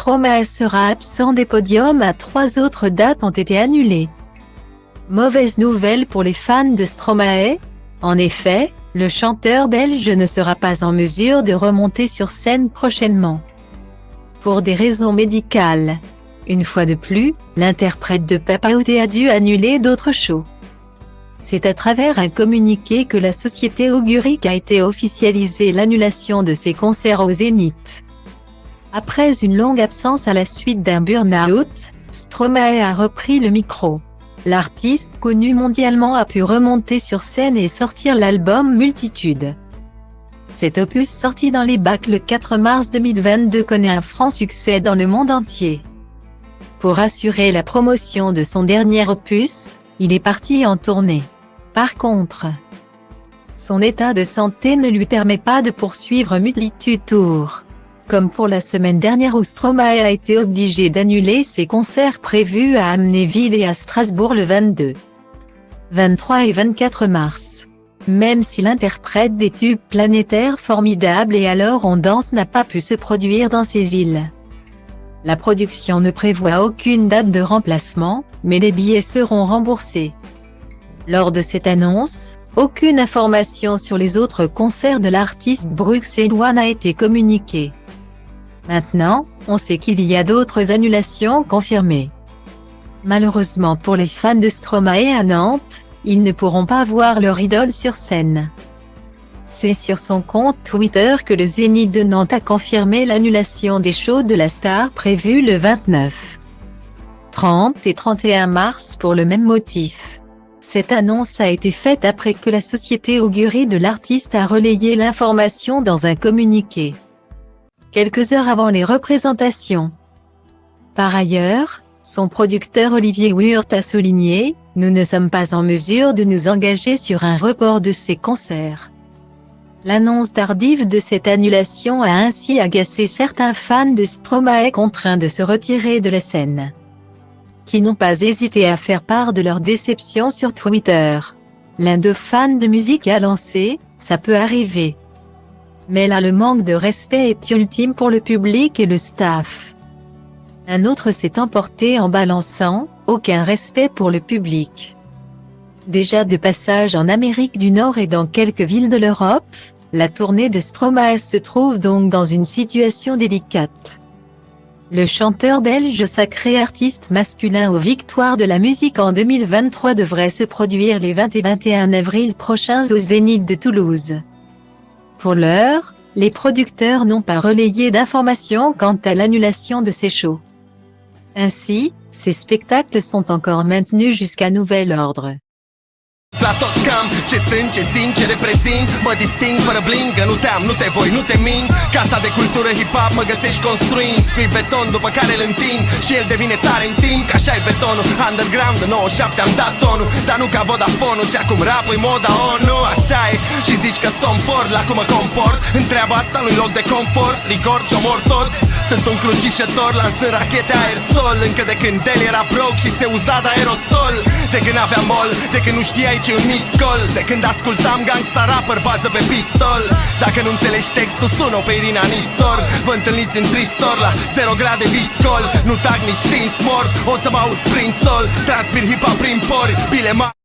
Stromae sera absent des podiums. 3 autres dates ont été annulées. Mauvaise nouvelle pour les fans de Stromae. En effet, le chanteur belge ne sera pas en mesure de remonter sur scène prochainement. Pour des raisons médicales. Une fois de plus, l'interprète de Papa Outé a dû annuler d'autres shows. C'est à travers un communiqué que la société Auguric a été officialisé l'annulation de ses concerts au Zénith. Après une longue absence à la suite d'un burn-out, Stromae a repris le micro. L'artiste connu mondialement a pu remonter sur scène et sortir l'album Multitude. Cet opus sorti dans les bacs le 4 mars 2022 connaît un franc succès dans le monde entier. Pour assurer la promotion de son dernier opus, il est parti en tournée. Par contre, son état de santé ne lui permet pas de poursuivre Multitude Tour. Comme pour la semaine dernière où Stromae a été obligé d'annuler ses concerts prévus à Amnéville et à Strasbourg le 22, 23 et 24 mars. Même si l'interprète des tubes planétaires formidables et Alors on danse n'a pas pu se produire dans ces villes. La production ne prévoit aucune date de remplacement, mais les billets seront remboursés. Lors de cette annonce, aucune information sur les autres concerts de l'artiste bruxellois n'a été communiquée. Maintenant, on sait qu'il y a d'autres annulations confirmées. Malheureusement pour les fans de Stromae à Nantes, ils ne pourront pas voir leur idole sur scène. C'est sur son compte Twitter que le Zénith de Nantes a confirmé l'annulation des shows de la star prévus le 29, 30 et 31 mars pour le même motif. Cette annonce a été faite après que la société Auguric de l'artiste a relayé l'information dans un communiqué. Quelques heures avant les représentations. Par ailleurs, son producteur Olivier Wurt a souligné « Nous ne sommes pas en mesure de nous engager sur un report de ces concerts ». L'annonce tardive de cette annulation a ainsi agacé certains fans de Stromae contraints de se retirer de la scène, qui n'ont pas hésité à faire part de leur déception sur Twitter. L'un d'eux fan de musique a lancé « Ça peut arriver ». Mais là le manque de respect est ultime pour le public et le staff. Un autre s'est emporté en balançant « Aucun respect pour le public ». Déjà de passage en Amérique du Nord et dans quelques villes de l'Europe, la tournée de Stromae se trouve donc dans une situation délicate. Le chanteur belge sacré artiste masculin aux victoires de la musique en 2023 devrait se produire les 20 et 21 avril prochains au Zénith de Toulouse. Pour l'heure, les producteurs n'ont pas relayé d'informations quant à l'annulation de ces shows. Ainsi, ces spectacles sont encore maintenus jusqu'à nouvel ordre. La tot cam, ce sunt, ce simt, ce reprezint. Mă disting fără bling, că nu te am, nu te voi, nu te mint. Casa de cultură hip-hop mă găsești construind. Scui beton după care îl întind și el devine tare în timp. Că așa-i betonul, underground de 97 am dat tonul. Dar nu ca Vodafone-ul și acum rap-ul moda ONU. Așa e, și zici că stom for la cum mă comport. Întreaba asta nu-i loc de confort, record și omor tot. Sunt un crucișător, lansând rachete aerosol. Încă de când el era broke și se uza de aerosol. De când aveam mol, de când nu știai ce un miscol. De când ascultam gangsta rapper, bază pe pistol. Dacă nu înțelegi textul, sună pe Irina Nistor. Vă întâlniți în Tristor la 0 grade viscol. Nu tag nici stins mort, o să mă auzi prin sol. Transpir hip-hop prin pori, bile mari.